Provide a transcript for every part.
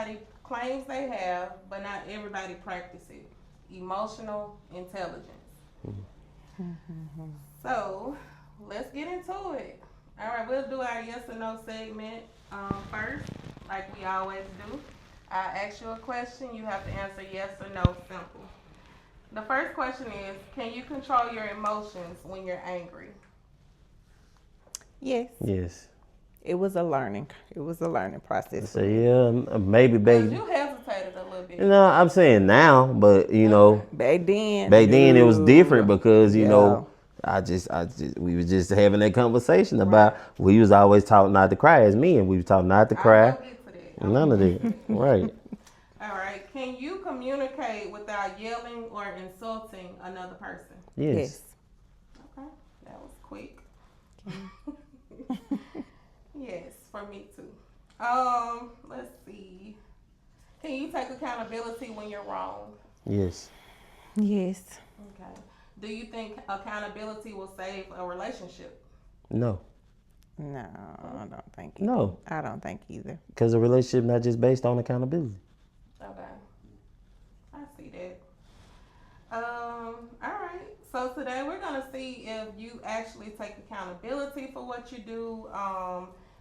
everybody claims they have, but not everybody practices it. Emotional intelligence. So let's get into it. All right, we'll do our yes or no segment first, like we always do. I ask you a question, you have to answer yes or no, simple. The first question is, can you control your emotions when you're angry? Yes. Yes. It was a learning. It was a learning process for So me. yeah, maybe, Because baby. you hesitated a little bit. No, I'm saying now, but Back then. back then it was different no. because Yeah. we was just having that conversation about we was always taught not to cry as men. We was taught not to I cry. will get to that. None of that. Right. All right. Can you communicate without yelling or insulting another person? Yes. Okay, that was quick. Yes, for me too. Let's see. Can you take accountability when you're wrong? Yes. Yes. Okay. Do you think accountability will save a relationship? No. No, I don't think. No. I don't think either. Because a relationship not just based on accountability. Okay. I see that. All right. So today we're gonna see if you actually take accountability for what you do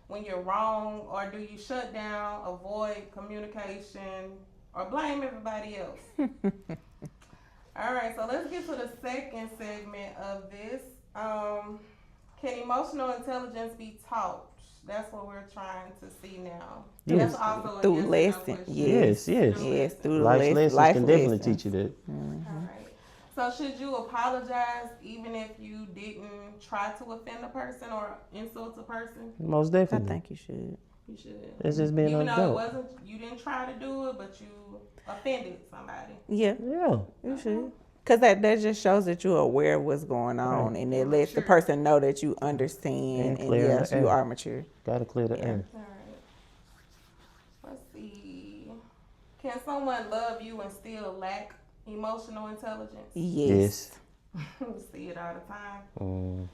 when you're wrong, or do you shut down, avoid communication, or blame everybody else? All right. So let's get to the second segment of this. Can emotional intelligence be taught? That's what we're trying to see now. Yes. That's also a Through yes or no lesson. question. Yes. Yes. Yes. Through the Life lessons can definitely lessons. teach you that. All right. So should you apologize even if you didn't try to offend a person or insult a person? Most I definitely. think you should. You should. It's just being Even an though it adult. wasn't, you didn't try to do it, but you offended somebody. Yeah, Yeah. you should. Because that just shows that you're aware of what's going on, Right. and it lets the person know that you understand, and clear yes, the you air. are mature. Gotta clear the air. All right. Let's see. Can someone love you and still lack emotional intelligence? Yes. We see it all the time. Mm.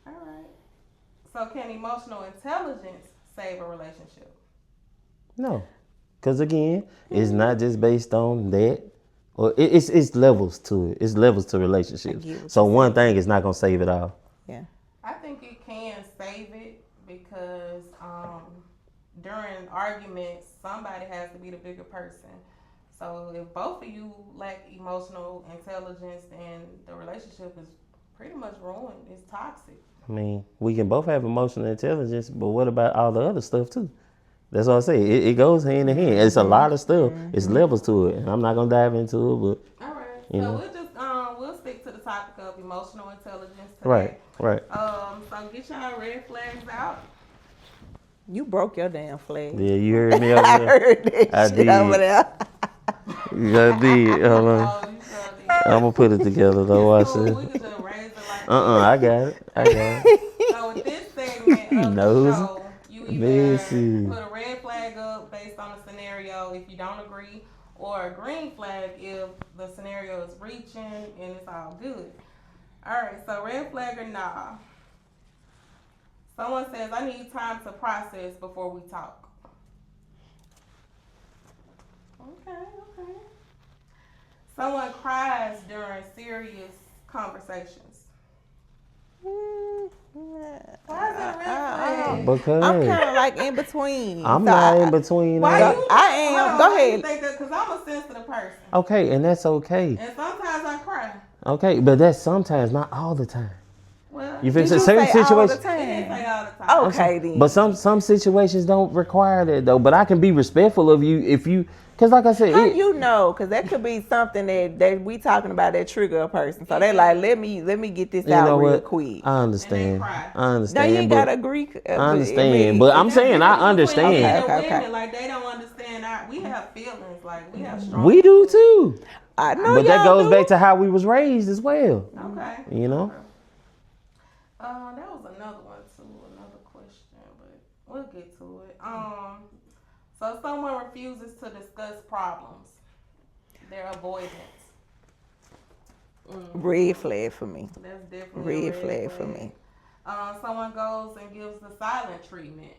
All right. So can emotional intelligence save a relationship? No. Because again, it's not just based on that. Or it's levels to it. It's levels to relationships. So one thing is not gonna save it all. Yeah. I think it can save it because during arguments, somebody has to be the bigger person. So if both of you lack emotional intelligence, then the relationship is pretty much ruined. It's toxic. I mean, we can both have emotional intelligence, but what about all the other stuff too? That's what I say. It goes hand in hand. It's a lot of stuff. It's levels to it, and I'm not gonna dive into it, but All right. You So know. we'll just we'll stick to the topic of emotional intelligence today. right. So get y'all red flags out. You broke your damn flag. Yeah, you heard me over I there. heard that I shit did. over there. I did. Hold on. Oh, you sure did. I'm gonna put it together though. Watch Cool. We it. could just raise it like I got it. So with this segment of the Knows. show, you either Messy. put a red flag up based on the scenario if you don't agree, or a green flag if the scenario is reaching and it's all good. All right, so red flag or nah. Someone says, I need time to process before we talk. Okay. Someone cries during serious conversations. Why is that a red flag? Because I'm kind of like in between. I'm So not in between. Why that. you? I am. Hold on, Go why you ahead. think that? Because I'm a sensitive person, Okay, and that's okay. and sometimes I cry. Okay, but that's sometimes, not all the time. Well, You feel Did you certain say all the situations. I didn't time? say all the time. Okay then. But some situations don't require that though. But I can be respectful of you if you, because like I said, How you know? Because that could be something that we talking about that trigger a person. So they like, let me get this you out know real what? quick. I understand. cry. I No, understand. you ain't but gotta agree. I understand. But I'm There's saying I difference between men understand. and Okay. women, like they don't understand. We have feelings, like we have strong. We do too. I know But that y'all goes do. back to how we was raised as well. Okay. You know. That was another one too, another question, but we'll get to it. So someone refuses to discuss problems. They're avoidance. Red flag for me. That's definitely Red a flag for me. Someone goes and gives the silent treatment.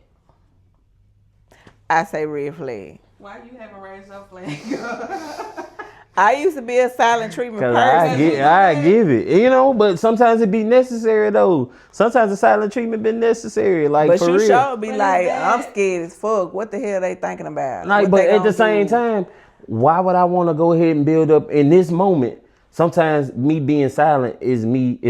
I say red flag. Why you haven't raised your flag? I used to be a silent treatment Cause person. I give it, you know, but sometimes it be necessary though. Sometimes the silent treatment been necessary, like But for you real. sure be But like, it's I'm bad. scared as fuck. What the hell they thinking about? Like, What but they at the gonna same do? time, why would I want to go ahead and build up in this moment? Sometimes me being silent is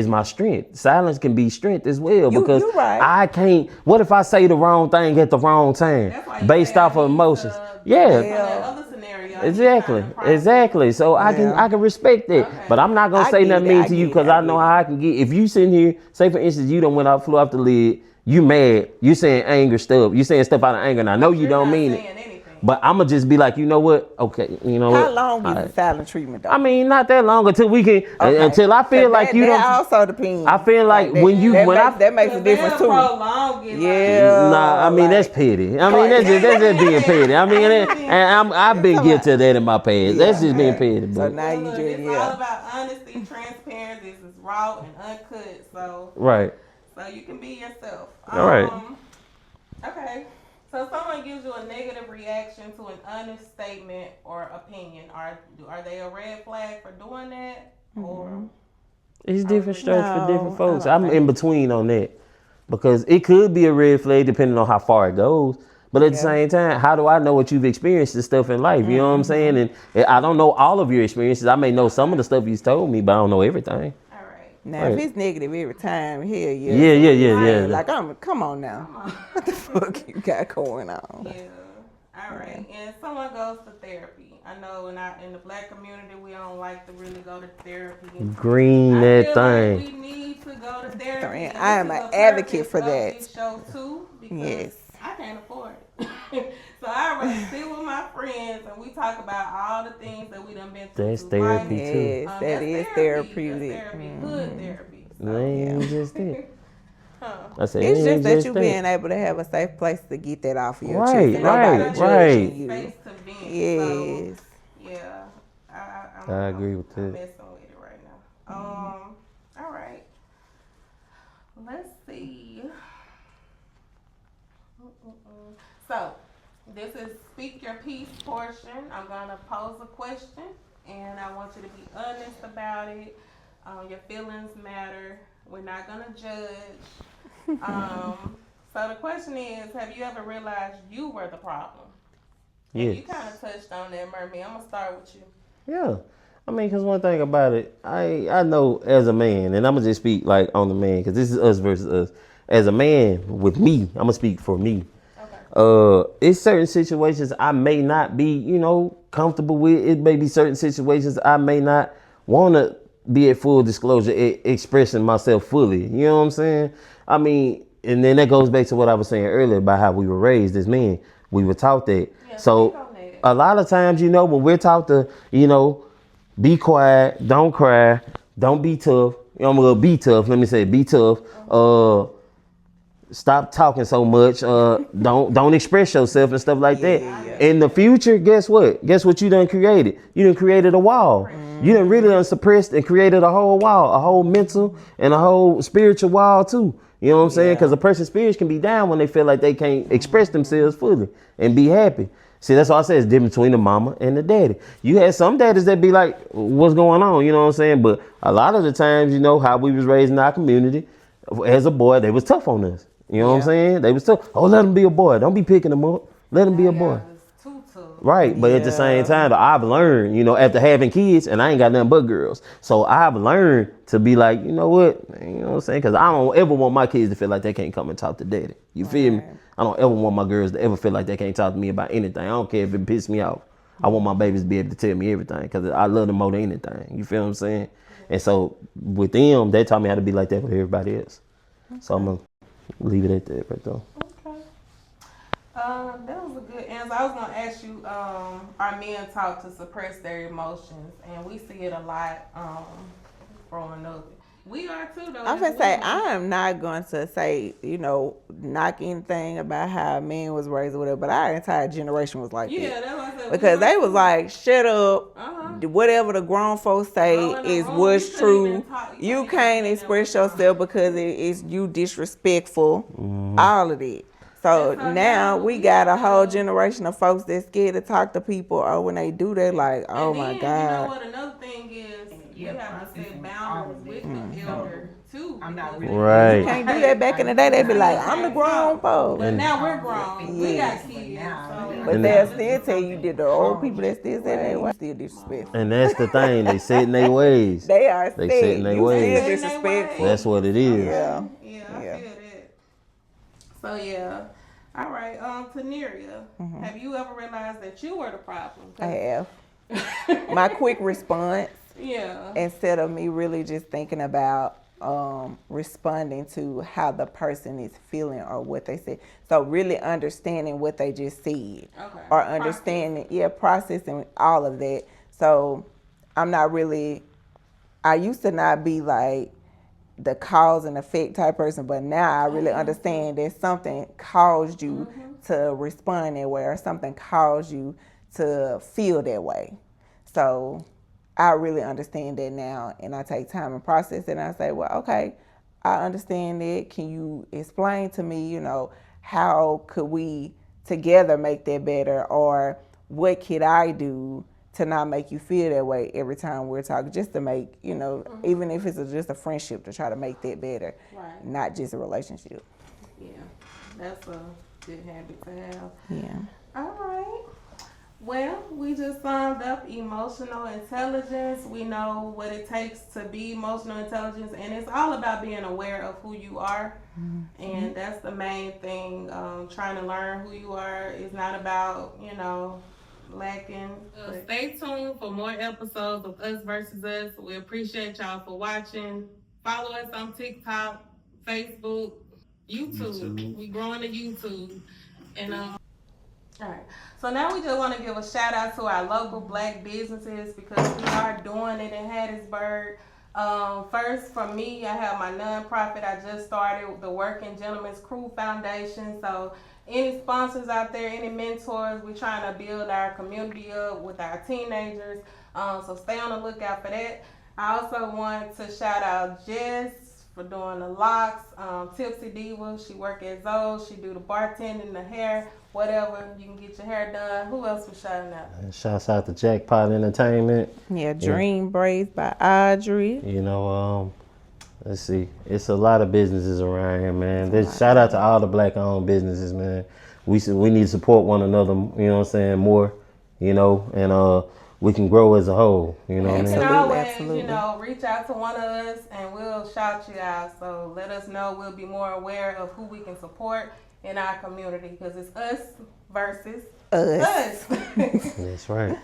my strength. Silence can be strength as well because you right. I can't. What if I say the wrong thing at the wrong time, That's why you based say I off of need emotions? to Yeah, from that other scenario. I need exactly, time to process. exactly. So I Yeah. can respect that, Okay. but I'm not gonna I say get nothing it, mean I to you get it, because I I know get how I can get. If you sitting here, say for instance, you done went out, flew off the lid, you mad, you saying anger stuff, you saying stuff out of anger, and I know you You're don't not mean saying it, anything. but I'ma just be like, you know what? Okay, you know How what? long All is right. the silent treatment though? I mean, not that long until we can, Okay. until I feel 'Cause like that, you that don't. also depends. I feel like when you that when makes, I that makes a difference too. Prolong it. Yeah. Nah, I mean that's like- petty. I mean that's just being petty. I mean, I've been guilty of that in my past. That's just being petty. So But now you Look, just it's all about honesty, transparency. This is raw and uncut. right, So you can be yourself. all right. Okay. So someone gives you a negative reaction to an honest statement or opinion. Are they a red flag for doing that? Or It's different strokes for No, different I folks. don't I'm think- in between on that because it could be a red flag depending on how far it goes. But at the Yeah. same time, how do I know what you've experienced and stuff in life? You know what I'm saying? And I don't know all of your experiences. I may know some of the stuff you've told me, but I don't know everything. all right. Now Right. if it's negative every time, hell yeah. Yeah. Like come on now. What the fuck you got going on? Yeah. All right. And someone goes to therapy. I know in the black community we don't like to really go to therapy. Green I that feel thing. like we need to go to therapy. Friend, and I this am is an a advocate purpose for of that. This show too, because Yes. I can't afford it. So I rather sit with my friends and we talk about all the things that we done been through. That's through life. therapy too. Yes, that That's is therapy. therapeutic. That's therapy. Good therapy. So. That ain't just it. I said, It's it just ain't that you that. being able to have a safe place to get that off of your Right, chest. right, Nobody right. judging you. Space to vent. Yes. So, yeah. I agree with I'm that. messing with it right now. All right. Let's see. So, this is speak your piece portion. I'm gonna pose a question, and I want you to be honest about it. Your feelings matter. We're not gonna judge. So the question is, have you ever realized you were the problem? And Yes. you kind of touched on that, Mermaid. I'm gonna start with you. Yeah. I mean, because one thing about it, I know as a man, and I'm going to just speak like on the man, because this is us versus us. As a man, with me, I'm going to speak for me. Okay. It's certain situations I may not be, comfortable with. It may be certain situations I may not want to be at full disclosure, expressing myself fully. You know what I'm saying? I mean, and then that goes back to what I was saying earlier about how we were raised as men. We were taught that. Yeah, So speak on that. a lot of times, when we're taught to, be quiet, don't cry, don't be tough. I'm gonna be tough. Let me say, be tough. Stop talking so much. Don't express yourself and stuff like that. In the future, guess what? Guess what you done created? You done created a wall. You done really done suppressed and created a whole wall, a whole mental and a whole spiritual wall too. You know what I'm saying? Because a person's spirits can be down when they feel like they can't express themselves fully and be happy. See, that's all I say is difference between the mama and the daddy. You had some daddies that be like, what's going on? You know what I'm saying? But a lot of the times, how we was raised in our community, as a boy, they was tough on us. You know what I'm saying? They was tough. Oh, let him be a boy. Don't be picking him up. Let him be a boy. Too tough. Right, but at the same time, I've learned, after having kids, and I ain't got nothing but girls. So I've learned to be like, you know what? You know what I'm saying? Because I don't ever want my kids to feel like they can't come and talk to daddy. You feel me? I don't ever want my girls to ever feel like they can't talk to me about anything. I don't care if it pisses me off. I want my babies to be able to tell me everything because I love them more than anything. You feel what I'm saying? And so with them, they taught me how to be like that with everybody else. So I'm going to leave it at that right there. Okay. That was a good answer. I was gonna ask you, are men taught to suppress their emotions? And we see it a lot growing up. We are too though. I'm gonna say I am not going to say, knock anything about how men was raised or whatever, but our entire generation was like Yeah, that. that's what I said. Because they was like, shut up. Uh-huh. Whatever the grown folks say Go in the is room, what's you couldn't true. even talk. You You couldn't can't even express say that. yourself because it is you disrespectful. All of that. So And so now now we we got a have whole to- generation of folks that's scared to talk to people, or when they do, they like, oh and my then, you know God. what? Another thing is Yeah, we have to set processing all boundaries of with that. the So, elder too. I'm not because really- Right. You can't do that back in the day. They be like, I'm the grown folks. But And- now we're grown. We Yeah. got kids. Now, So But And- they'll still tell you that the old people that still say that way still disrespectful. And that's the thing. They set in their ways. They are They sick. set in their You ways. still disrespectful. That's what it is. Yeah. Yeah, I Yeah. feel that. So yeah. All right, Taneria, have you ever realized that you were the problem? I have. My quick response, Yeah. instead of me really just thinking about responding to how the person is feeling or what they said. So really understanding what they just said. Okay. Or understanding, processing all of that. So I'm not really, I used to not be like the cause and effect type person, but now I really understand that something caused you to respond that way, or something caused you to feel that way. So I really understand that now, and I take time and process it, and I say, well, okay, I understand it. Can you explain to me, how could we together make that better, or what could I do to not make you feel that way every time we're talking, just to make, even if it's just a friendship, to try to make that better, Right. not just a relationship. Yeah. That's a good habit to have. Yeah. All right. Well, we just summed up emotional intelligence. We know what it takes to be emotional intelligence, and it's all about being aware of who you are. And that's the main thing. Trying to learn who you are is not about, lacking. Stay tuned for more episodes of Us Versus Us. We appreciate y'all for watching. Follow us on TikTok, Facebook, YouTube. We growing to YouTube. And all right. So now we just want to give a shout out to our local Black businesses, because we are doing it in Hattiesburg. First, for me, I have my nonprofit. I just started the Working Gentlemen's Crew Foundation. So any sponsors out there, any mentors, we're trying to build our community up with our teenagers. So stay on the lookout for that. I also want to shout out Jess for doing the locks. Tipsy Diva, she work at Zoe's. She do the bartending, the hair, whatever. You can get your hair done. Who else was shouting out? Shouts out to Jackpot Entertainment. Yeah, Dream Braids by Audrey. Let's see. It's a lot of businesses around here, man. Shout out to all the Black-owned businesses, man. We need to support one another, more, and we can grow as a whole, what I mean? You can Absolutely, always, absolutely. reach out to one of us and we'll shout you out. So let us know. We'll be more aware of who we can support in our community, because it's us versus Us. us. That's right.